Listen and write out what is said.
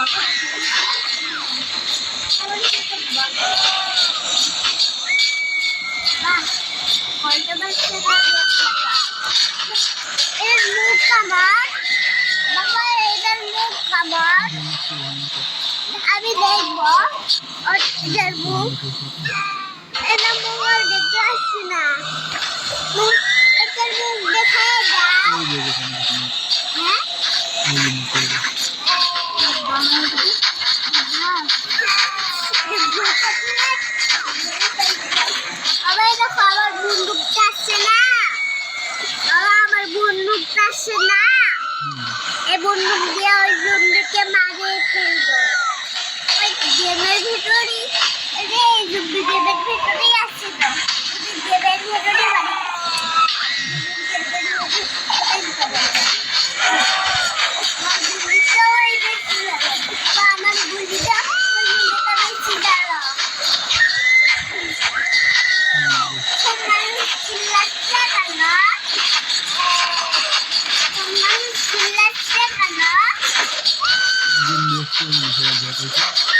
এর মুখ কামার বাবা, এটার মুখ কামার আমি দেখবো এটার মুখ। এটা মুখ আর দেখতে আসছি না, এটার মুখ দেখা দাও। হ্যাঁ আবার দেখো আমার বন্দুকটা আসছে না, আমার বন্দুকটা আসছে না। এই বন্দুক দিয়ে ওই জম্বিকে মারে ফেলবো। ওই গেমের ভিতরেই এই জম্বি গেমের ভিতরেই আসছে তো, গেমের ভিতরেই মারি। আমার গুলিটা বেশি দাঁড়া Dia